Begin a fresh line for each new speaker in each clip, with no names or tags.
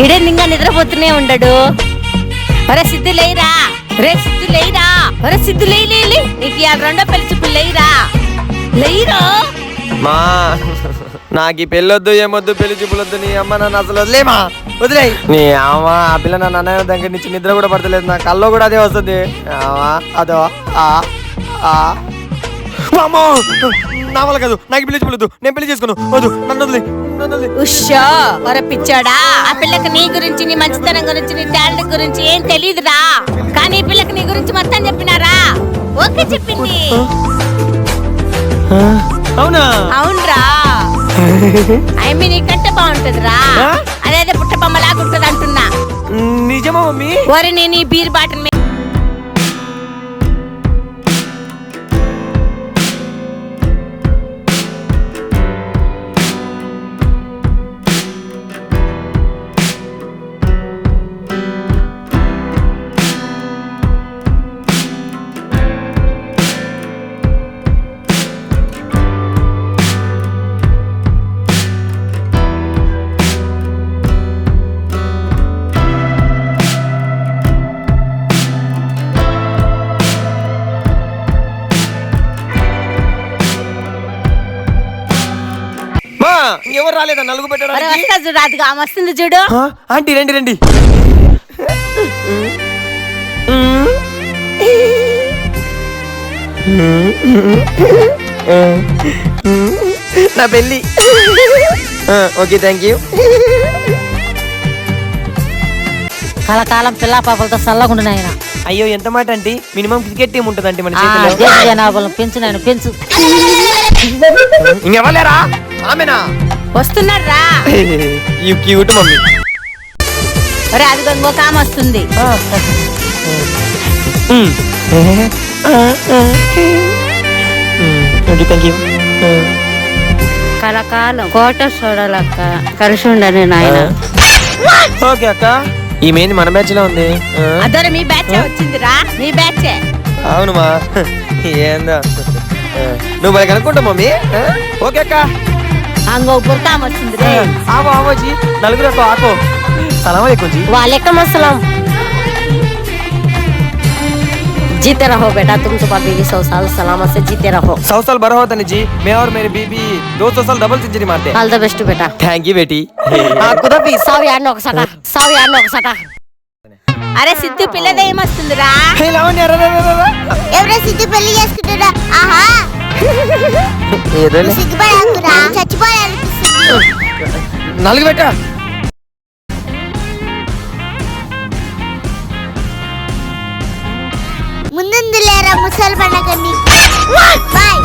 ఇడే నింగా నిద్రపోతూనే ఉండడు. ఒరే సిద్ధు లేరా, రే సిద్ధు లేరా, ఒరే సిద్ధు లేలే, నీకు ఇవాళ రెండో పెళ్లి చూపులు లేరా, లేరా.
మా నాకు ఈ పెళ్ళొద్దు ఏమొద్దు పెళ్లి చూపులొద్దు. నీ అమ్మ నన్ను అసలు వదిలేమా, వదిలే. నీ అమ్మ ఆ పిల్ల నన్ను అన్నయ్య దగ్గర నుంచి నిద్ర కూడా పడతలేదు. నా కల్లో కూడా అదే వస్తుంది. అదో అమ్మో నా వల్ల కాదు, నాకు పెళ్లి చూపులొద్దు, నేను పెళ్లి చేసుకున్నాను, వద్దు, నన్ను వదిలే.
ఉషో ఒరే పిచ్చాడా, ఆ పిల్లకి నీ గురించి, నీ మంచితనం గురించి, నీ టాలెంట్ గురించి ఏం తెలియదురా. కానీ ఈ పిల్లకి నీ గురించి మొత్తం చెప్పినారా? ఓకే చెప్పింది.
అవునా?
అవునరా. నీకంటే బాగుంటదిరా. అదే పుట్ట బొమ్మలాగా ఉంటది అంటున్నా.
నిజమా మమ్మీ?
ఒరే నేను ఈ బీర్ బాటిల్
ఎవరు రాలేదా నలుగు పెట్టడానికి?
చూడు, అదిగా వస్తుంది చూడు.
ఆంటీ రండి రండి. నా పెళ్ళి. Okay thank you.
కలకాలం పిల్ల పాపలతో చల్లకుండా నాయన.
అయ్యో ఎంత మాట అంటే మినిమం క్రికెట్ టీం ఉంటుందంటే మన చేతిలో.
జనాభాలను పెంచు నాయన పెంచు.
ఇంకెవలేరా? ఆమెనా
వస్తున్నారా?
You cute mummy.
అరే అదిగో ఇంకొక ఆమె వస్తుంది. కలకాలం కోట చూడాలక్క, కలిసి ఉండని నాయన.
ఓకే అక్క. ఈమె మన బ్యాచ్ లో ఉంది.
అదరే మీ బ్యాచ్ వచ్చిందిరా, మీ బ్యాచ్.
అవును మా. ఏందా నువ్వు బాగా కనుక్కుంటావు మమ్మీ. ఓకే అక్క.
అంగో బుర్కా వచ్చింది రే.
ఆవో ఆవో జీ, నలుగురు ఆకో. సలాం అలైకుం జీ.
वालेकुम अस्सलाम। जीते रहो बेटा, तुम सुबह बीवी 100 साल सलामत से जीते रहो।
100 साल बड़ा होता नहीं जी, मैं और मेरी बीबी 200 साल डबल सेंचुरी मारते हैं।
ऑल द बेस्ट बेटा।
थैंक यू बेटी। खुदा भी
సావ్యాన్ని ఒకసాట. అరే సిద్ధు పిల్లదే ఏమొస్తుందిరా?
ఎవరో సిద్ధు పెళ్లి చేసుకుంటారా? ఆహా
ఏదో
సిగ్గుపడాకురా, చచ్చిపోవాలనిపిస్తుంది.
నలుగు బెట్ట.
ముందుంది లేరా ముసలి పండగని. బాయ్.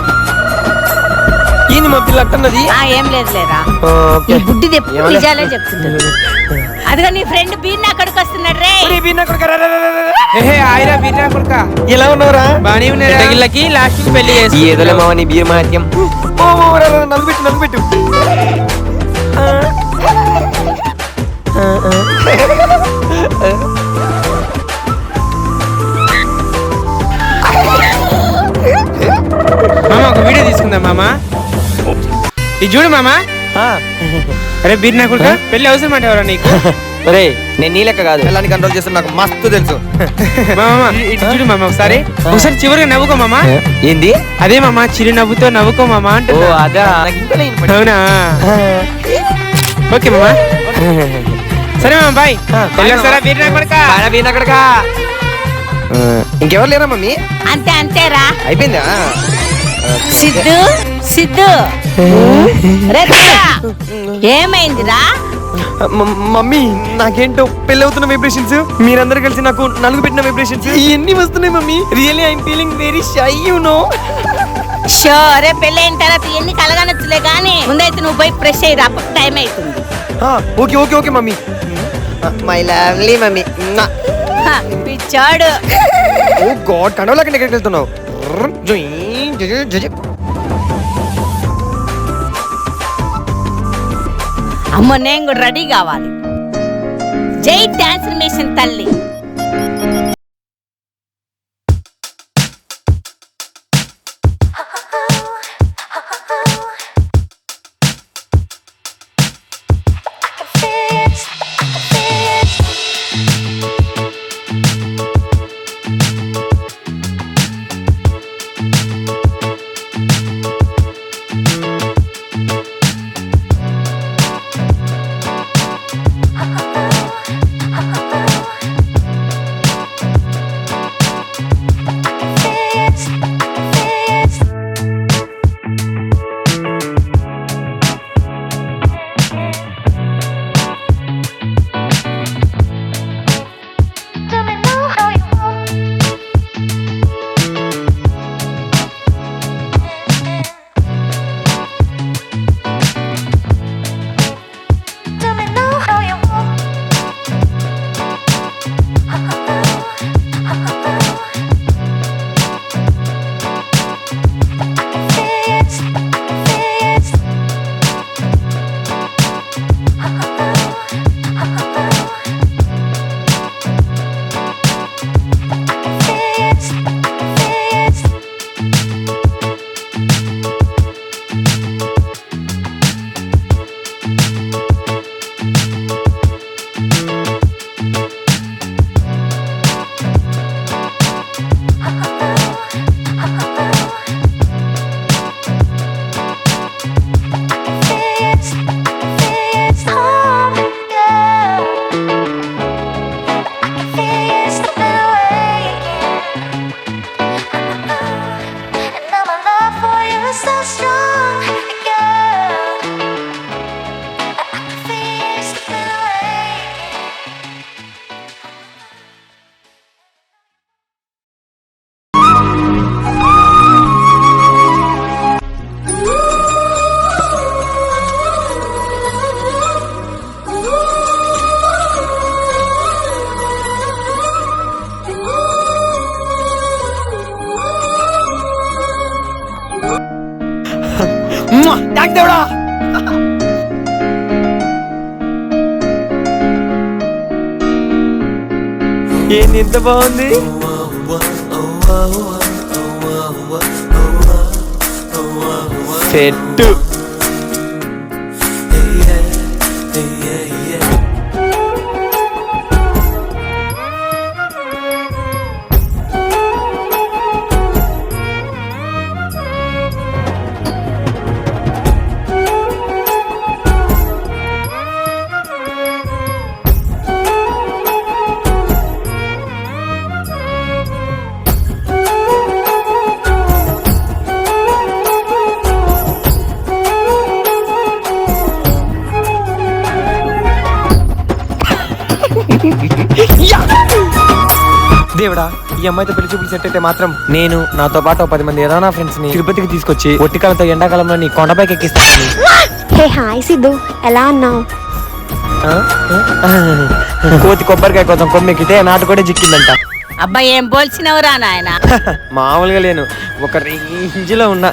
ఏంది మా పిల్ల అట్టన్నది?
ఏం లేదు లేరా.
ఓకే.
ఈ బుడ్డిది ఎప్పుడు నిజాలే చెప్తుంటది. అదిగో నీ ఫ్రెండ్ బీర్నా కొడుకు వస్తున్నాడు రే.
ఒరే బీర్నా కొడుకా రా రా రా.
ఏహే ఆయిరా బీర్నా కొడుకా.
ఎలా ఉన్నావురా?
బానే ఉన్నారా? గిల్లకి లాస్ట్ కి పెళ్లి చేసి
ఏదోలే మామ నీ బీర్ మాత్యం. ఓ నలుగు పెట్టు నలుగు పెట్టు.
మామ ఒక వీడియో తీసుకుందాం మామ. ఇది చూడు మామ. అరే బీర్నా కొడుకా, పెళ్లి అవసరం అంటే ఎవరా నీకు?
ఒరే నేను నీ లెక్క కాదు, పిల్లని కంట్రోల్ చేస్తున్నా, నాకు మస్తు తెలుసు.
మామ ఇటు చూడు మామ, ఒకసారి చివరిగా నవ్వుకో మామ.
ఏంది?
అదే మామ, చిరు నవ్వుతో నవ్వుకో మామ అంటే.
ఓ అదా, నాకు ఇంకా లేదు.
అవునా? ఓకే మామ, సరే మామ బాయ్. వెళ్ళొస్తారా బీర్నా కొడుకా?
బీర్నా కొడుకా. ఇంకెవరు లేరా మమ్మీ?
అంతే అంతేరా.
అయిపోయిందా?
సిద్ధు రే ఏమైందిరా?
మమ్మీ నాకేంటో పెళ్లి అవుతున్న వైబ్రేషన్స్, మీరందరూ కలిసి నాకు నలుగు పెట్టిన వైబ్రేషన్స్ ఇవన్నీ వస్తున్నాయి mummy. Really I'm feeling very shy you know.
షోరే పెళ్లి అయిన తర్వాత ఎన్ని కలగనొచ్చులే గానీ ముందైతే నువ్వు పోయి ఫ్రెష్ అయ్యిరా, టైం అవుతుంది.
Okay okay okay mummy. My lovely mummy.
పిచ్చాడు.
ఓ గాడ్, కండవలాగా ఎక్కడికి వెళ్తున్నావు?
అమ్మ నేను కూడా రెడీ కావాలి. జై ట్రాన్స్ఫర్మేషన్ తల్లి.
I can feel
దేవుడా. ఏంది ఇంత బాగుంది? సెట్టు. దేవుడా, ఈ అమ్మాయితో పెళ్లి చూపులు సెట్ అయితే మాత్రం నేను నాతో పాటు 10 మంది ఏదైనా ఫ్రెండ్స్ ని తిరుపతికి తీసుకొచ్చి ఒట్టికాలతో ఎండాకాలంలో నీ కొండపైకి ఎక్కిస్తాను.
హే హాయ్ సిద్ధు, ఎలా ఉన్నావు?
కోతి కొబ్బరికాయ కోసం కొమ్మెక్కితే నాటు కూడా జిక్కిందంట.
అబ్బాయి ఏం పోల్చినవురా నాయన?
మామూలుగా లేను, ఒక రేంజ్ లో ఉన్నా.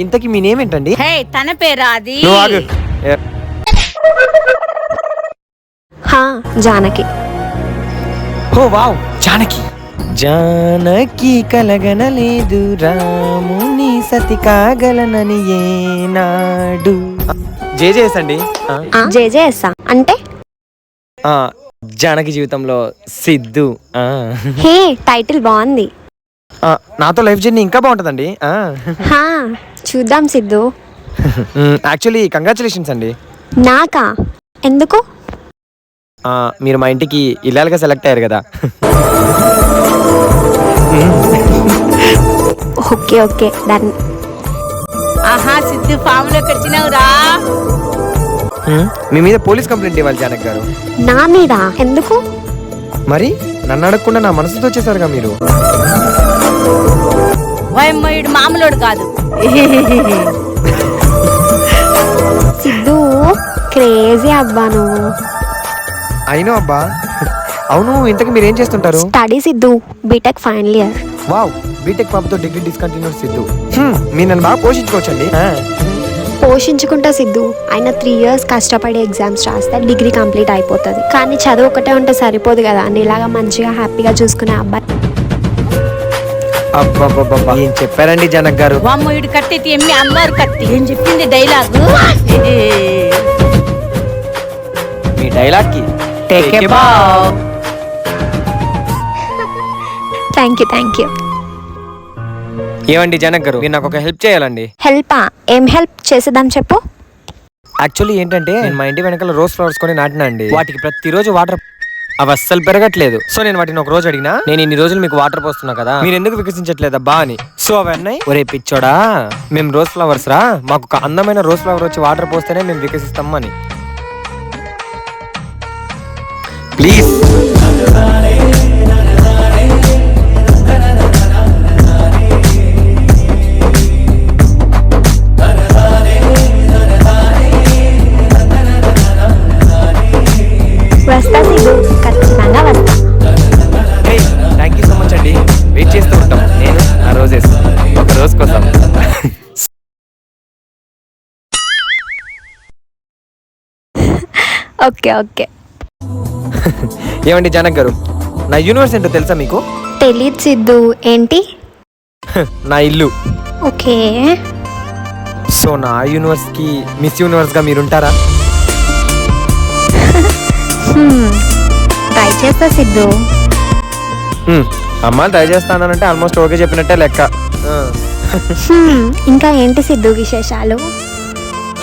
ఇంతకీ మీ నేమ్ ఏంటండి?
హే, తన పేరా అది?
నువ్వు ఆగు.
హా, జానకి.
ఓ వావ్, జానకి. జానకి కలగనలేదు రాముని సతి కాగలనని ఏనాడు. జేజేస్ అండి.
జేజేఎస్సా అంటే?
జానకి జీవితంలో సిద్ధు.
హే, టైటిల్ బాగుంది.
నాతో లైఫ్ జర్నీ ఇంకా బాగుంటుందండి.
హా, చూద్దాం సిద్ధు.
యాక్చువల్లీ కంగ్రాచులేషన్స్ అండి.
నాకా? ఎందుకు?
మీరు మా ఇంటికి ఇల్లాలుగా సెలెక్ట్ అయ్యారు కదా.
Okay okay, done.
ఆహా, సిద్ధు ఫామ్ లోకి వచ్చినావురా.
మీ మీద పోలీస్ కంప్లైంట్ ఇవ్వాలి జానక్ గారు.
నా మీద ఎందుకు?
మరి నన్ను అడగకుండా నా మనసుతో వచ్చేసారుగా మీరు.
వయమ్మయుడు మామూలుడు కాదు.
సిద్ధు క్రేజీ అబ్బా నువ్వు.
అయినో అబ్బా. అవును, ఇంతకు మీరేం చేస్తుంటారు?
స్టడీ సిద్ధు, BTech final year.
Wow, BTech పాపతో డిగ్రీ డిస్కంటిన్యూ సిద్ధు. మీరు నన్ను బాగా పోషించుకోవచ్చండి.
పోషించుకుంటా సిద్ధు. అయినా 3 years కష్టపడి ఎగ్జామ్స్ రాస్తే డిగ్రీ కంప్లీట్ అయిపోతుంది. కానీ చదువు ఒకటే ఉంటే సరిపోదు కదా, నీలాగా మంచిగా హ్యాపీగా చూసుకునే అబ్బాయి.
అబ్బా, ఏం చెప్పారండి జనక్ గారు?
వమ్మయుడు కట్టెతి ఎమ్మి అమ్మవారు కత్తి. ఏం చెప్పింది డైలాగు?
మీ డైలాగ్ కి
థ్యాంక్ యూ.
ఏమండి జనక్ గారు, మీరు నాకు ఒక హెల్ప్ చేయాలండి.
హెల్పా? ఏం హెల్ప్ చేసేద్దాం చెప్పు.
యాక్చువల్లీ ఏంటంటే, నేను మా ఇంటి వెనకాల రోజ్ ఫ్లవర్స్ కొని నాటినా అండి. వాటికి ప్రతిరోజు వాటర్ అవి అస్సలు పెరగట్లేదు. సో నేను వాటిని ఒక రోజు అడిగినా, నేను ఇన్ని రోజులు మీకు వాటర్ పోస్తున్నా కదా, మీరు ఎందుకు వికసించట్లేదబ్బా అని. సో అవన్నీ, ఒరే పిచ్చోడా, మేము రోజ్ ఫ్లవర్స్ రా, మాకు ఒక అందమైన రోజ్ ఫ్లవర్ వచ్చి వాటర్ పోస్తేనే మేము వికసిస్తాం అని. ప్లీజ్.
వస్తా సిద్ధు, ఖచ్చితంగా వస్తా.
థ్యాంక్ యూ సో మచ్ అండి. వెయిట్ చేస్తూ ఉంటాం నేను ఆ రోజెస్ ఒక రోజు కోసం.
ఓకే.
ఏమండి జనక్ గారు, నా యూనివర్స్ ఏంటో తెలుసా మీకు?
తెలీదు సిద్ధు. ఏంటి?
నా ఇల్లు.
ఓకే.
సో నా యూనివర్స్ కి మిస్ యూనివర్స్ గా మీరుంటారా?
ట్రై చేస్తా సిద్ధు.
అమ్మ ట్రై చేస్తానంటే ఆల్మోస్ట్ ఓకే చెప్పినట్టే లెక్క.
ఇంకా ఏంటి సిద్ధు విశేషాలు?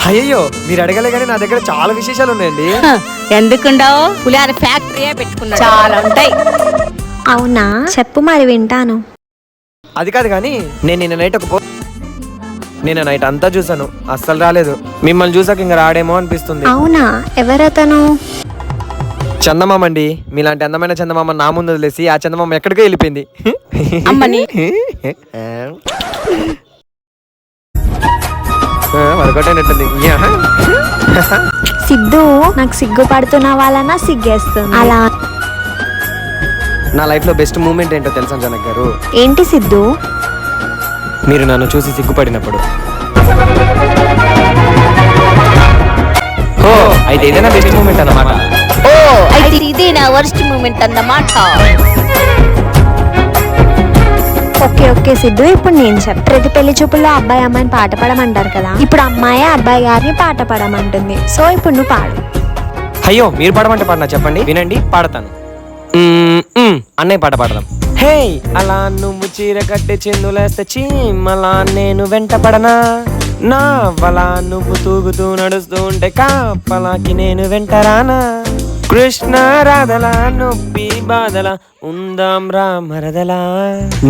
అయ్యో, మీరు అడగలే కానీ నా దగ్గర చాలా విశేషాలు ఉన్నాయండి.
ఎందుకుండవు? పులిహార ఫ్యాక్టరీయే పెట్టుకున్నా, చాలా ఉంటాయి.
అవునా, చెప్పు మరి, వింటాను.
అది కాదు కానీ, నేను నిన్న నైట్ అంతా చూసాను, అస్సలు రాలేదు. మిమ్మల్ని చూసాక ఇంకా రాడేమో అనిపిస్తుంది.
అవునా, ఎవరతను?
చందమామ అండి. మీలాంటి అందమైన చందమామ నా ముందు వదిలేసి ఆ చందమామ ఎక్కడికో వెళ్ళిపోయింది.
అమ్మని
వరకటైనట్టుంది.
సిద్ధు, నాకు సిగ్గుపడుతున్న వాళ్ళనా సిగ్గేస్తుంది అలా?
నా లైఫ్ లో బెస్ట్ మూమెంట్ ఏంటో తెలుసా జనక్ గారు?
ఏంటి సిద్ధు?
మీరు నన్ను చూసి సిగ్గుపడినప్పుడు. అయితే ఏదైనా బెస్ట్ మూమెంట్ అన్నమాట.
ఓ అయితే ఇదే నా వర్స్ట్ మూమెంట్ అన్నమాట.
ఓకే ఓకే సిద్ధు, ఇప్పుడు నేను చెప్తాను. ప్రతి పెళ్లి చూపుల్లో అబ్బాయి అమ్మాయిని పాట పాడమంటారు కదా, ఇప్పుడు అమ్మాయి అబ్బాయి గారిని పాట పాడమంటుంది. సో ఇప్పుడు నువ్వు పాడు.
అయ్యో మీరు పాడమంటే పాడనా? చెప్పండి, వినండి, పాడతాను. అన్నయ్య పాట పాడదాం. హే అలా నువ్వు చీర కట్టి చిందులేస్తే చీమలా నేను వెంట పడనా, నా వలా నువ్వు తూగుతూ నడుస్తూ ఉంటే కాపలాకి నేను వెంట రానా, కృష్ణ రాధలా నొప్పి బాధలా ఉందాం రా మరదలా,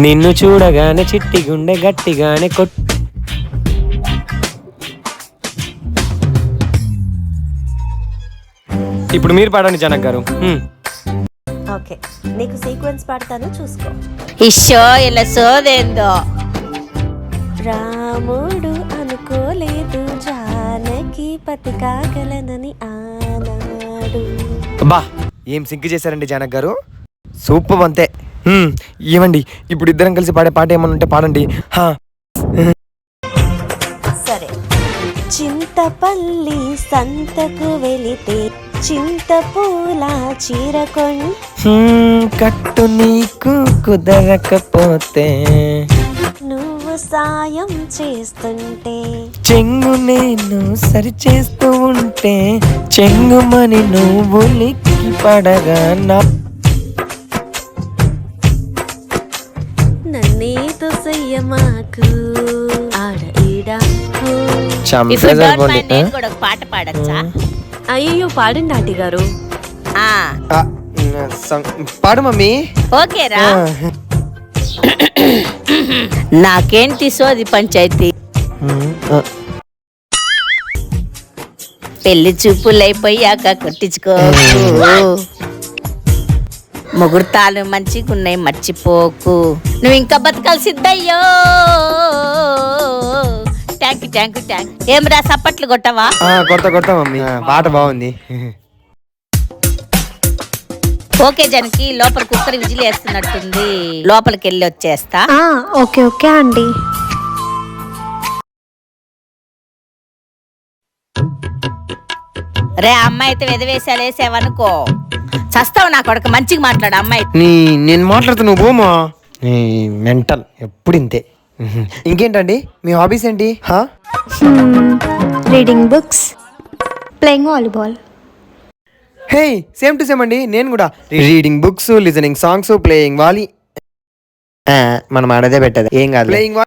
నిన్ను చూడగానే చిట్టి గుండె గట్టిగానే ఇప్పుడు మీరు పాడండి జనక్ గారు.
ఓకే, నీకు సీక్వెన్స్ పాడతాను, చూసుకో.
ఇషో ఇలా సోదేందో.
రాముడు అనుకోలేదు జానకి పతి కాగలనని ఆనాడు.
బా ఏం సింక్ చేశారండి జనక్ గారు, సూపర్ అంతే. ఏమండి ఇప్పుడు ఇద్దరం కలిసి పాడే పాట ఏమన్నా ఉంటే పాడండి.
సరే. చింతపల్లి సంతకు వెళితే చింతపూల చీరకొని
కట్టు నీకు కుదరకపోతే
నువ్వు సాయం చేస్తుంటే
చెంగు నేను సరి చేస్తూ ఉంటే చెంగుమని నువ్వు లిక్కి పడగా
నన్నేతో సయ్యమాకు ఆడ ఈడా.
If you don't mind, నేను కూడా ఒక పాట పాడచ్చా?
అయ్యో పాడండి ఆంటీ గారు.
పాడు మమ్మీ.
ఓకేరా. నాకేంటి సోది పంచాయతీ, పెళ్లి చూపులు అయిపోయాక కొట్టించుకోకు, ముహూర్తాలు మంచిగా ఉన్నాయి మర్చిపోకు, నువ్వు ఇంకా బతకాలి సిద్ధయ్యో. Tank tank tank. ఏం రా సప్పట్లు కొట్టవా?
కొడతా మమ్మీ, పాట బాగుంది.
ఓకే జనకి, లోపల కుక్కర్ విజిల్ వేస్తున్నట్టుంది, లోపలికి వెళ్ళి వచ్చేస్తా.
Okay okay aunty.
రే అమ్మాయి అయితే వెదవేసాలు వేసావనుకో చస్తావు నా కొడుకు. మంచిగా మాట్లాడు అమ్మాయి.
నేను మాట్లాడుతా, నువ్వు పోమా. మెంటల్ ఎప్పుడు ఇంతే. ఇంకేంటండి మీ హాబీస్ ఏంటి?
Reading books, playing volleyball.
Hey same to same అండి, నేను కూడా reading books, listening songs, playing volley. మనం ఆడదే పెట్టదు, ఏం కాదు. ప్లేయింగ్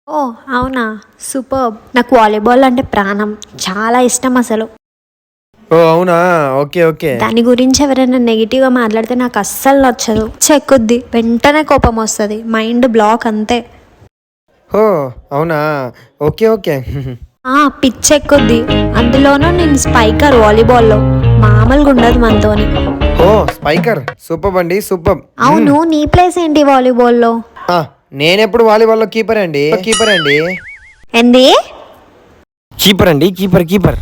ఓ అవునా, సూపర్. నాకు వాలీబాల్ అంటే ప్రాణం, చాలా ఇష్టం అసలు.
ఓ అవునా, ఓకే ఓకే.
దాని గురించి ఎవరైనా నెగిటివ్ గా మాట్లాడితే నాకు అస్సలు నచ్చదు. చెక్కుద్ది, వెంటనే కోపం వస్తుంది, మైండ్ బ్లాక్ అంతే.
ఓ అవునా, ఓకే ఓకే.
పిచ్చెక్కుద్ది. అందులోనూ నేను స్పైకర్ వాలీబాల్లో, మామూలుగా ఉండదు మనతోని.
ఓ స్పైకర్, సూపర్ అండి, సూపర్.
అవును, నీ ప్లేస్ ఏంటి వాలీబాల్లో?
నేనెప్పుడు వాలీబాల్లో కీపర్ అండి.
ఏంది?
కీపర్ అండి, కీపర్ కీపర్.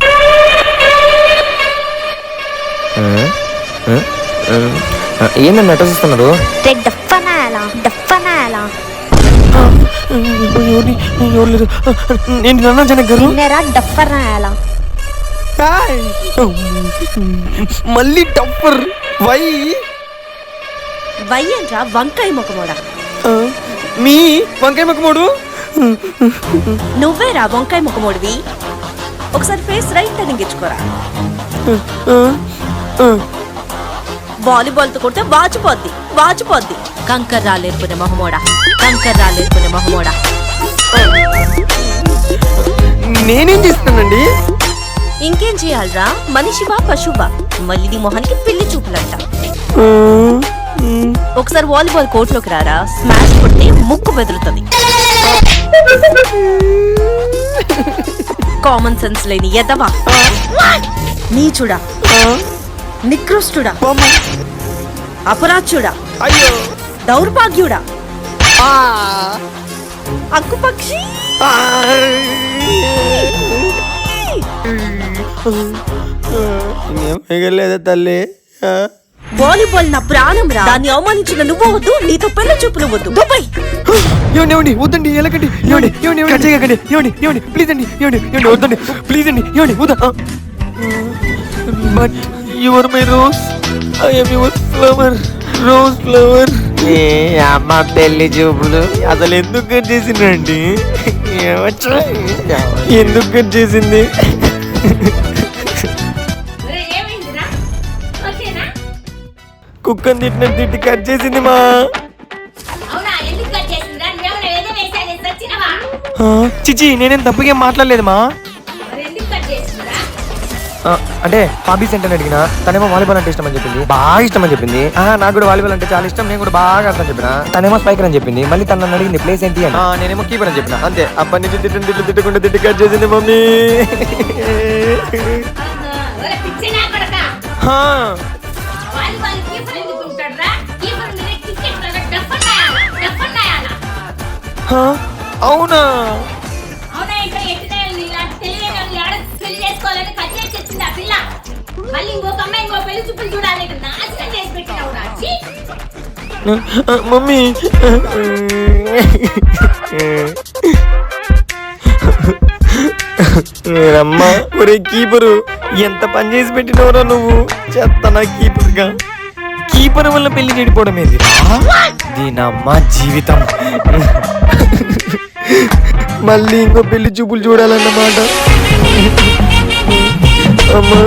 ఏంటండి అట్ట చూస్తున్నారు? మళ్ళీ టప్పర్. వై
వై ఏంట్రా వంకాయ ముఖమోడా?
మీ వంకాయ ముఖమోడు
నువ్వేరా వంకాయ ముఖమోడివి. ఒకసారి ఫేస్ రైట్ టర్నింగ్ ఇచ్చుకోరా. వాలీబాల్ తో కొడితే వాచిపోద్ది. కంకర్ రాలేరుకునే మొహమోడా.
నేనేం చేస్తానండి?
ఇంకేం చేయాలరా, మనిషివా పశువా? మళ్ళీ నీ మొహానికి పెళ్లి చూపులంట. ఒకసారి వాలీబాల్ కోర్టులోకి రారా, స్మాష్ కొడితే ముక్కు బెదురుతుంది. కామన్ సెన్స్ లేని ఎదవా, నీచుడా, నికృష్టుడా, అపరాచుడా, దౌర్భాగ్యుడా, అక్కుపక్షి.
మిగలేదా తల్లి?
వాలీబాల్ నా ప్రాణం రా. దాన్ని అవమానించిన నువ్వు వద్దు, నీతో పెళ్లి చూపులు వద్దు. దుబాయ్
ఏమండి ఏమండి వద్దండి ఎలాగండి ఏమండి ఏమండి కట్ చేయకండి ఏమండి ఏమండి ప్లీజ్ అండి ఏమండి ఏమండి వద్దండి ప్లీజ్ అండి ఏమండి వద్దా but your my rose I am your flower rose flower ఏ అమ్మ పెళ్లి చూపులు అసలు ఎందుకు కట్ చేసిందండి ఎందుకు కట్ చేసింది
ఏమైందిరా ఓకేనా
కుక్కని తిట్టి కట్ చేసింది మా
అవునా ఎందుకు కట్ చేసిందిరా నువ్వేమైనా ఏదో వేసాలి సచ్చినవా
చిచి నేనేం తప్పుగా మాట్లాడలేదు మా
మరి ఎందుకు కట్ చేసిందిరా
అంటే హాబీస్ ఏంటని అడిగినా తనేమో వాలీబాల్ అంటే ఇష్టం అని చెప్పింది బాగా ఇష్టం అని చెప్పింది నాకు కూడా వాలీబాల్ అంటే చాలా ఇష్టం నేను కూడా బాగా ఆడతాను చెప్పిన తనేమో స్పైకర్ అని చెప్పింది మళ్ళీ తను నన్ను అడిగింది ప్లేస్ ఏంటి అని నేనేమో కీపర్ అని చెప్పిన అంతే అప్పటి నుంచి తిట్టుకుంటే తిట్టి కట్ చేసింది మమ్మీ
ఒరే పిచ్చినా కొడకా వాలీబాల్ కీపర్ ఎందుకు ఉంటాడురా కీపర్ మీద క్రికెట్ లాగా డఫన్నాయాలా
అవునా
అవునా ఇంకా ఎట్టుదేయాలి ఇలాంటి తెలియని ఆడ పెళ్లి చేసుకోవాలని కట్ చేసి వచ్చింది ఆ పిల్ల మళ్ళీ ఇంకొక అమ్మాయి ఇంకో పెళ్లి చూపులు చూడాలి నాశనం చేసి పెట్టినావురా ఛీ
మమ్మీ నేనమ్మా ఒరే కీపరు ఎంత పని చేసి పెట్టినవరా నువ్వు చెత్త నా కీపర్గా కీపర్ వల్ల పెళ్లి చెడిపోవడం ఏంది దీనమ్మ జీవితం మళ్ళీ ఇంకో పెళ్లి చూపులు చూడాలన్నమాట అమ్మా